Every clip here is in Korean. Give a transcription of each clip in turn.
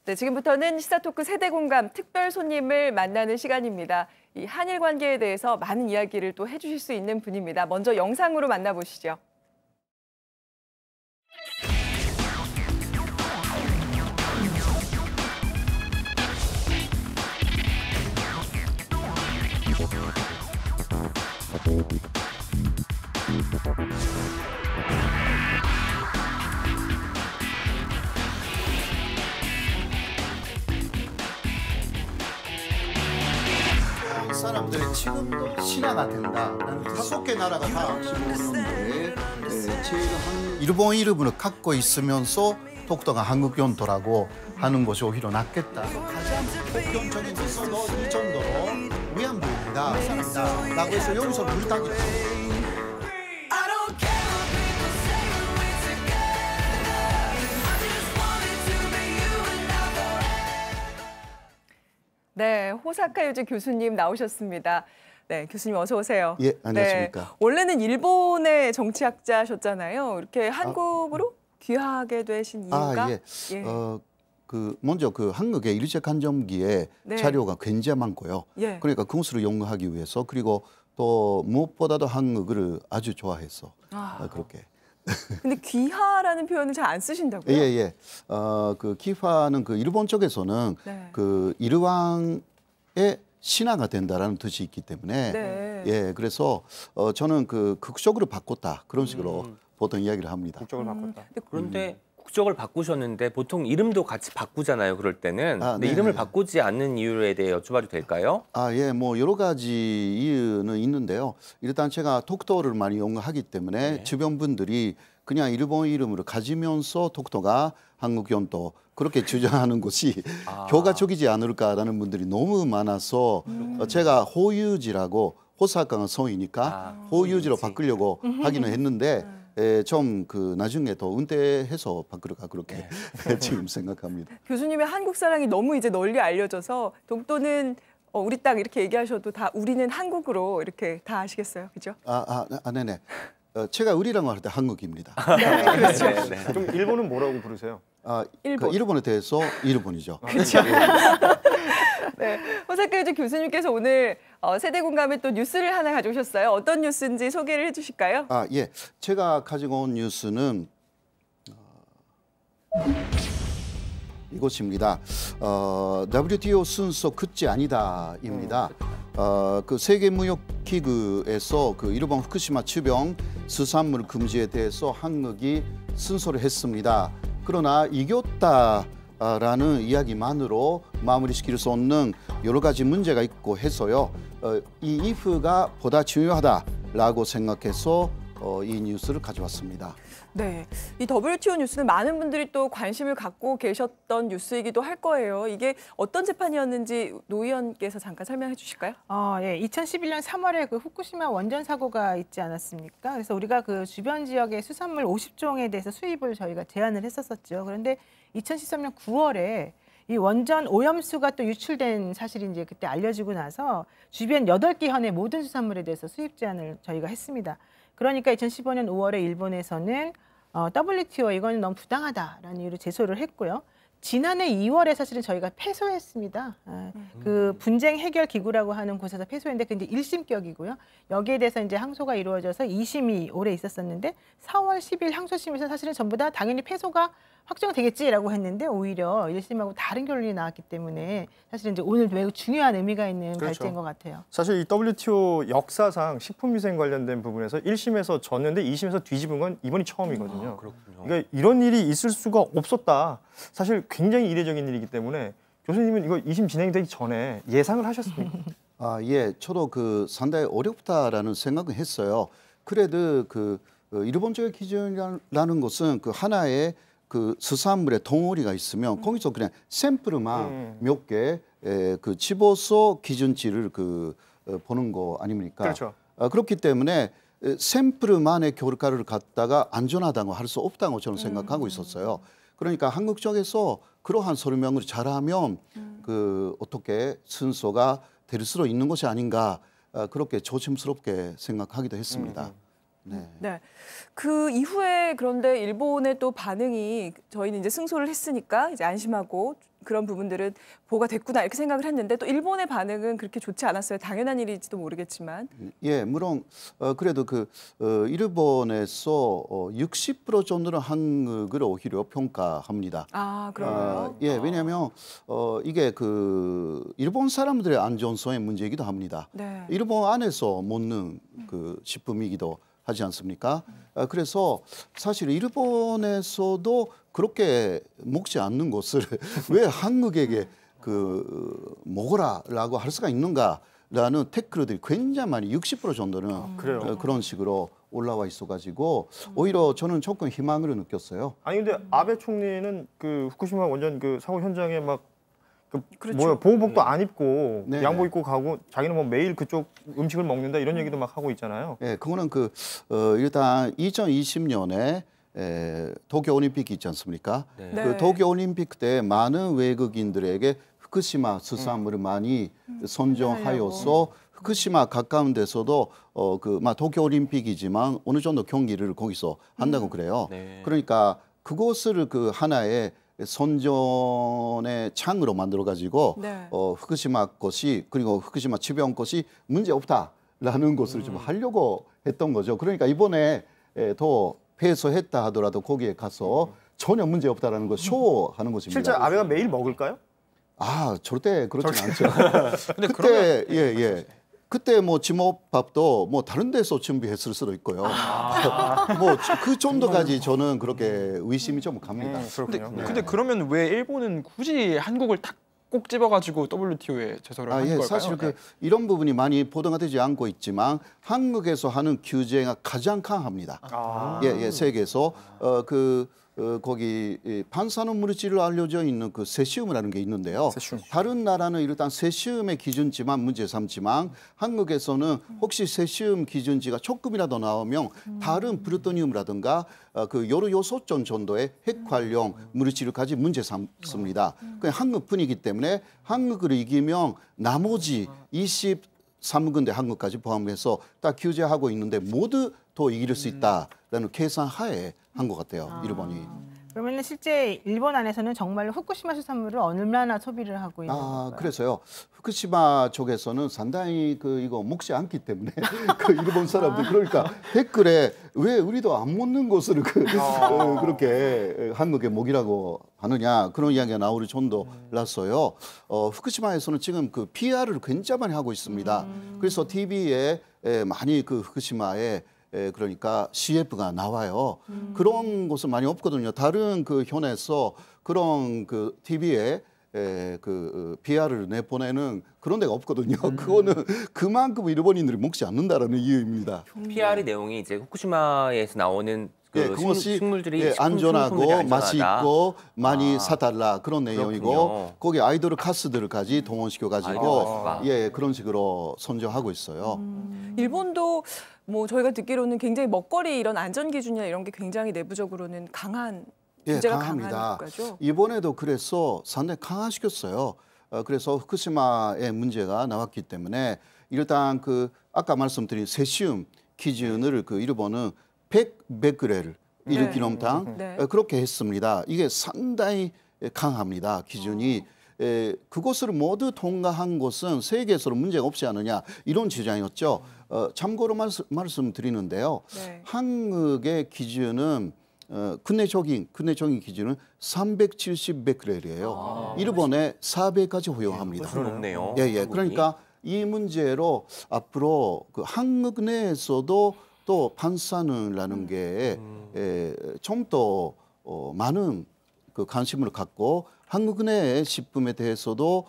네, 지금부터는 시사토크 세대공감 특별 손님을 만나는 시간입니다. 이 한일 관계에 대해서 많은 이야기를 또 해주실 수 있는 분입니다. 먼저 영상으로 만나보시죠. 사람들이 지금도 신화가 된다라는 5개 나라가 다 15년도에 일본 이름을 갖고 있으면서 독도가 한국 영토라고 하는 것이 오히려 낫겠다. 가장 복합적인 것으로 이 정도로 위안부입니다. 라고 해서 여기서 물타기. 네, 호사카 유지 교수님 나오셨습니다. 네, 교수님 어서 오세요. 예, 안녕하십니까. 네, 원래는 일본의 정치학자셨잖아요. 이렇게 한국으로 귀화하게 되신 이유가? 예. 먼저 한국의 일제강점기에 네. 자료가 굉장히 많고요. 예. 그러니까 그것을 연구하기 위해서 그리고 또 무엇보다도 한국을 아주 좋아해서 그렇게. 근데 귀화라는 표현을 잘 안 쓰신다고요? 예. 그 귀화는 일본 쪽에서는 네. 일왕의 신화가 된다라는 뜻이 있기 때문에 네. 예, 그래서 저는 극적으로 바꿨다 그런 식으로 보통 이야기를 합니다. 국적을 바꿨다. 그런데 국적을 바꾸셨는데 보통 이름도 같이 바꾸잖아요. 그럴 때는. 근데 네. 이름을 바꾸지 않는 이유에 대해 여쭤봐도 될까요? 예, 여러 가지 이유는 있는데요. 일단 제가 독도를 많이 연구하기 때문에 네. 주변 분들이 그냥 일본 이름으로 가지면서 독도가 한국 영토 그렇게 주장하는 것이 효과적이지 않을까라는 분들이 너무 많아서 제가 호유지라고 호사카가 성이니까 호유지로 바꾸려고 하기는 했는데 좀 나중에 더 은퇴해서 바꾸려고 그렇게 지금 생각합니다. 교수님의 한국 사랑이 너무 이제 널리 알려져서 독도는 우리 땅 이렇게 얘기하셔도 다 우리는 한국으로 이렇게 다 아시겠어요, 그죠? 네네. 제가 우리라고 할 때 한국입니다. 네, 그렇죠. 네. 그럼 일본은 뭐라고 부르세요? 일본. 일본에 대해서 일본이죠. 그렇죠. 네, 호사카 유지 교수님께서 오늘 세대 공감에 또 뉴스를 하나 가져오셨어요. 어떤 뉴스인지 소개를 해주실까요? 예. 제가 가지고 온 뉴스는 이것입니다. WTO 순서 끝이 아니다입니다. 세계무역기구에서 일본 후쿠시마 주변 수산물 금지에 대해서 한국이 순서를 했습니다. 그러나 이겼다라는 이야기만으로 마무리시킬 수 없는 여러 가지 문제가 있고 해서요. 이 if가 보다 중요하다라고 생각해서 이 뉴스를 가져왔습니다. 네, 이 WTO 뉴스는 많은 분들이 또 관심을 갖고 계셨던 뉴스이기도 할 거예요. 이게 어떤 재판이었는지 노 의원께서 잠깐 설명해 주실까요? 예, 2011년 3월에 후쿠시마 원전 사고가 있지 않았습니까? 그래서 우리가 주변 지역의 수산물 50종에 대해서 수입을 저희가 제한을 했었었죠. 그런데 2013년 9월에 이 원전 오염수가 또 유출된 사실이 이제 그때 알려지고 나서 주변 8개 현의 모든 수산물에 대해서 수입 제한을 저희가 했습니다. 그러니까 2015년 5월에 일본에서는 WTO 이거는 너무 부당하다라는 이유로 제소를 했고요. 지난해 2월에 사실은 저희가 패소했습니다. 분쟁 해결 기구라고 하는 곳에서 패소했는데 그게 이제 1심격이고요. 여기에 대해서 이제 항소가 이루어져서 2심이 올해 있었었는데 4월 10일 항소심에서 사실은 전부 다 당연히 패소가 확정되겠지라고 했는데 오히려 1심하고 다른 결론이 나왔기 때문에 사실은 이제 오늘 매우 중요한 의미가 있는 그렇죠. 발제인 것 같아요. 사실 이 WTO 역사상 식품위생 관련된 부분에서 1심에서 졌는데 2심에서 뒤집은 건 이번이 처음이거든요. 그렇군요. 그러니까 이런 일이 있을 수가 없었다. 사실 굉장히 이례적인 일이기 때문에 교수님은 이거 2심 진행되기 전에 예상을 하셨습니까? 예, 저도 상당히 어렵다라는 생각을 했어요. 그래도 일본 쪽의 기준이라는 것은 하나의 수산물의 덩어리가 있으면 거기서 그냥 샘플만 몇 개 집어서 기준치를 보는 거 아닙니까? 그렇죠. 그렇기 때문에 샘플만의 결과를 갖다가 안전하다고 할 수 없다고 저는 생각하고 있었어요. 그러니까 한국 쪽에서 그러한 설명을 잘하면 어떻게 순서가 될 수도 있는 것이 아닌가 그렇게 조심스럽게 생각하기도 했습니다. 네. 네. 그 이후에 그런데 일본의 또 반응이 저희는 이제 승소를 했으니까 이제 안심하고 그런 부분들은 보호가 됐구나 이렇게 생각을 했는데 또 일본의 반응은 그렇게 좋지 않았어요. 당연한 일일지도 모르겠지만. 예, 물론 그래도 일본에서 60% 정도는 한국을 오히려 평가합니다. 아, 그런가요? 예, 왜냐하면 이게 일본 사람들의 안전성의 문제이기도 합니다. 네. 일본 안에서 먹는 식품이기도 하지 않습니까? 그래서 사실 일본에서도 그렇게 먹지 않는 것을 왜 한국에게 먹어라라고 할 수가 있는가라는 태클들이 굉장히 많이 60% 정도는 그래요. 그런 식으로 올라와 있어가지고 오히려 저는 조금 희망을 느꼈어요. 아니 근데 아베 총리는 후쿠시마 원전 사고 현장에 막 그렇죠. 보호복도 안 입고 네. 양복 입고 가고 자기는 뭐 매일 그쪽 음식을 먹는다 이런 얘기도 막 하고 있잖아요. 예, 그거는 일단 2020년에 도쿄 올림픽이 있지 않습니까? 네. 네. 도쿄 올림픽 때 많은 외국인들에게 후쿠시마 수산물을 많이 선정하여서 후쿠시마 가까운 데서도 도쿄 올림픽이지만 어느 정도 경기를 거기서 한다고 그래요. 네. 그러니까 그것을 하나의 선전의 창으로 만들어 가지고 네. 후쿠시마 것이 그리고 후쿠시마 주변 것이 문제 없다라는 것을 좀 하려고 했던 거죠. 그러니까 이번에 더 패소했다 하더라도 거기에 가서 전혀 문제 없다라는 걸 쇼하는 것입니다. 실제 아베가 매일 먹을까요? 아, 절대 그렇진 않죠. 근데 그때 예. 그때 지목밥도 다른 데서 준비했을 수도 있고요. 그 정도까지 저는 그렇게 의심이 좀 갑니다. 그렇군요. 근데 그러면 왜 일본은 굳이 한국을 딱 꼭 집어가지고 WTO에 제소를 하는 예, 걸까요? 사실 네. 이런 부분이 많이 보도가 되지 않고 있지만 한국에서 하는 규제가 가장 강합니다. 예, 세계에서 거기 반산업 물질로 알려져 있는 세슘이라는 게 있는데요. 세슘. 다른 나라는 일단 세슘의 기준치만 문제 삼지만 한국에서는 혹시 세슘 기준치가 조금이라도 나오면 다른 플루토늄이라든가 여러 요소점 정도의 핵 관련 물질을 가지고 문제 삼습니다. 그냥 한국뿐이기 때문에 한국을 이기면 나머지 23군데 한국까지 포함해서 딱 규제하고 있는데 모두 더 이길 수 있다라는 계산 하에 한 것 같아요. 일본이. 그러면 실제 일본 안에서는 정말로 후쿠시마 수산물을 얼마나 소비를 하고 있는 건가요? 그래서요. 후쿠시마 쪽에서는 상당히 이거 먹지 않기 때문에 일본 사람들 그러니까 댓글에 왜 우리도 안 먹는 것을 그렇게 한국에 먹이라고 하느냐 그런 이야기가 나오는 정도라서요. 후쿠시마에서는 지금 PR을 굉장히 많이 하고 있습니다. 그래서 TV에 많이 후쿠시마에 그러니까 CF가 나와요. 그런 곳은 많이 없거든요. 다른 현에서 그런 TV에 PR을 내보내는 그런 데가 없거든요. 그거는 그만큼 일본인들이 먹지 않는다라는 이유입니다. PR의 내용이 이제 후쿠시마에서 나오는 그것이 식물들이 안전하고 맛이 있고 많이 사달라 그런 내용이고 그렇군요. 거기 아이돌 가수들까지 동원시켜 아이돌 가지고 가수가. 그런 식으로 선정하고 있어요. 일본도 저희가 듣기로는 굉장히 먹거리 이런 안전 기준이나 이런 게 굉장히 내부적으로는 강한 규제가 강한 강합니다. 국가죠. 이번에도 그래서 상당히 강화시켰어요. 그래서 후쿠시마의 문제가 나왔기 때문에 일단 아까 말씀드린 세슘 기준을 일본은 100베크렐 1kg당 네. 그렇게 했습니다. 이게 상당히 강합니다. 기준이. 그것을 모두 통과한 것은 세계에서는 문제가 없지 않느냐 이런 주장이었죠. 참고로 말씀드리는데요. 네. 한국의 기준은 국내적인 기준은 370베크렐이에요. 일본에 400까지 허용합니다. 훨씬 높네요. 예. 그러니까 이 문제로 앞으로 한국 내에서도 또 반산이라는 게 좀 더 많은 관심을 갖고 한국 내의 식품에 대해서도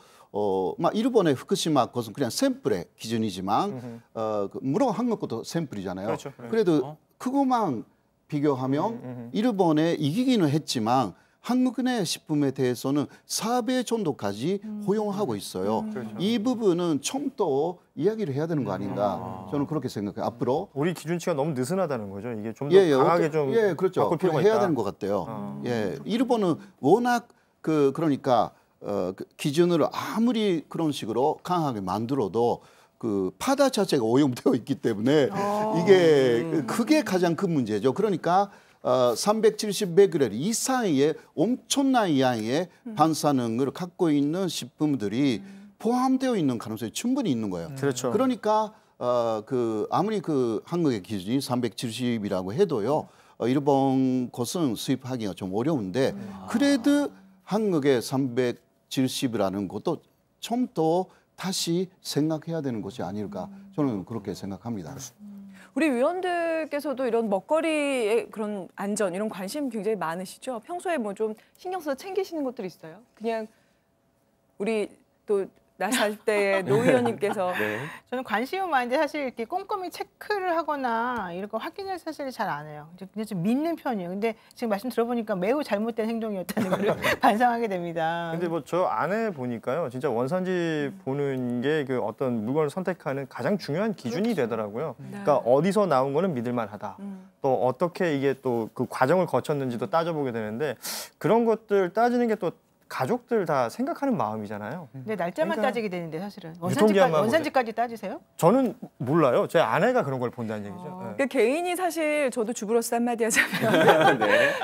일본의 후쿠시마 것은 그냥 샘플의 기준이지만 물론 한국 것도 샘플이잖아요. 그렇죠. 그래도 그것만 비교하면 일본에 이기기는 했지만 한국 내 식품에 대해서는 4배 정도까지 허용하고 있어요. 이 부분은 좀 더 이야기를 해야 되는 거 아닌가 저는 그렇게 생각해요. 앞으로 우리 기준치가 너무 느슨하다는 거죠. 이게 좀 더 강하게 좀 그렇죠. 바꿀 필요가 해야 있다. 되는 것 같아요. 일본은 워낙 그러니까 기준을 아무리 그런 식으로 강하게 만들어도 그 파다 자체가 오염되어 있기 때문에 이게 그게 가장 큰 문제죠. 그러니까 370베크렐 이상의 엄청난 양의 반사능을 갖고 있는 식품들이 포함되어 있는 가능성이 충분히 있는 거예요. 그렇죠. 그러니까 그 아무리 그 한국의 기준이 370이라고 해도요. 일본 것은 수입하기가 좀 어려운데 그래도 한국의 370이라는 것도 좀 더 다시 생각해야 되는 것이 아닐까 저는 그렇게 생각합니다. 우리 위원들께서도 이런 먹거리의 그런 안전 이런 관심 굉장히 많으시죠? 평소에 뭐 좀 신경 써서 챙기시는 것들 있어요? 그냥 우리 또 나 40대의 노 의원님께서 네. 저는 관심은 많은데 사실 이렇게 꼼꼼히 체크를 하거나 이런 거 확인을 사실 잘 안 해요. 그냥 좀 믿는 편이에요. 근데 지금 말씀 들어보니까 매우 잘못된 행동이었다는 걸 반성하게 됩니다. 근데 뭐 저 안에 보니까요, 진짜 원산지 보는 게 그 어떤 물건을 선택하는 가장 중요한 기준이 되더라고요. 그러니까 어디서 나온 거는 믿을만하다. 또 어떻게 이게 또 그 과정을 거쳤는지도 따져보게 되는데 그런 것들 따지는 게 또 가족들 다 생각하는 마음이잖아요. 근데 날짜만 그러니까 따지게 되는데 사실은 유통기한만 원산지까지 따지세요? 저는 몰라요. 제 아내가 그런 걸 본다는 얘기죠. 네. 그러니까 개인이 사실 저도 주부로서 한마디 하자면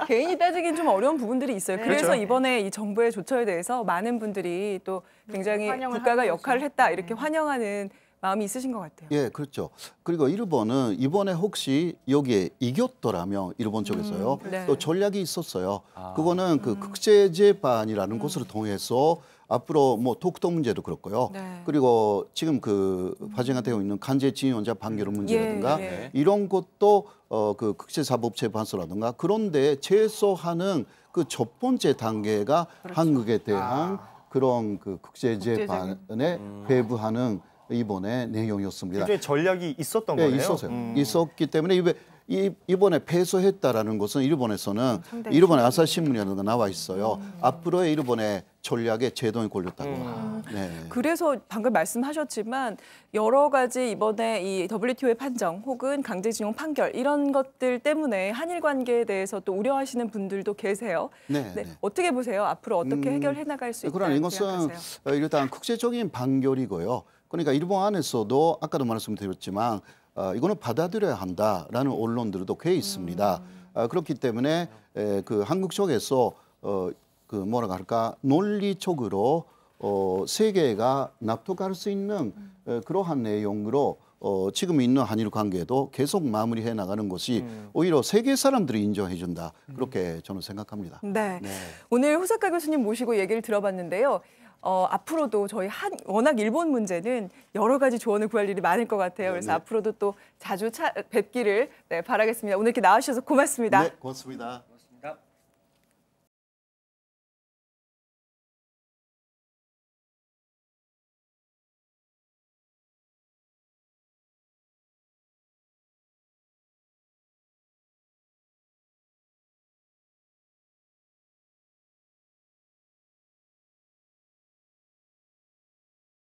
개인이 따지긴 좀 어려운 부분들이 있어요. 네. 그래서 그렇죠. 이번에 이 정부의 조처에 대해서 많은 분들이 또 굉장히 환영을 국가가 하는 역할을 거죠. 했다 이렇게 환영하는 마음이 있으신 것 같아요. 예, 그렇죠. 그리고 일본은 이번에 혹시 여기에 이겼더라면 일본 쪽에서요. 네. 또 전략이 있었어요. 그거는 그 국제재판이라는 곳을 통해서 앞으로 뭐 독도 문제도 그렇고요. 네. 그리고 지금 그 화제가 되고 있는 간제징용자 판결 문제라든가 예. 이런 것도 그 국제사법재판소라든가 그런데 제소하는 그 첫 번째 단계가 한국에 대한 그런 그 국제재판에 회부하는 이번에 내용이었습니다. 굉장히 전략이 있었던 네, 거네요. 있었어요. 있었기 때문에 이번에 패소했다라는 것은 일본에서는 상당히 일본의 아사히신문이라든가 나와 있어요. 앞으로의 일본의 전략에 제동이 걸렸다고. 네. 그래서 방금 말씀하셨지만 여러 가지 이번에 이 WTO의 판정 혹은 강제징용 판결 이런 것들 때문에 한일 관계에 대해서 또 우려하시는 분들도 계세요. 네, 네. 네. 어떻게 보세요? 앞으로 어떻게 해결해 나갈 수 있다고 그러나 이것은 생각하세요? 일단 국제적인 판결이고요. 그러니까 일본 안에서도 아까도 말씀드렸지만 이거는 받아들여야 한다라는 언론들도 꽤 있습니다. 그렇기 때문에 그 한국 쪽에서 그 뭐라고 할까 논리적으로 세계가 납득할 수 있는 그러한 내용으로 지금 있는 한일 관계도 계속 마무리해 나가는 것이 오히려 세계 사람들이 인정해 준다. 그렇게 저는 생각합니다. 네. 네. 오늘 호사카 교수님 모시고 얘기를 들어봤는데요. 앞으로도 저희 워낙 일본 문제는 여러 가지 조언을 구할 일이 많을 것 같아요. 그래서 네. 앞으로도 또 자주 뵙기를 바라겠습니다. 오늘 이렇게 나와주셔서 고맙습니다. 네, 고맙습니다.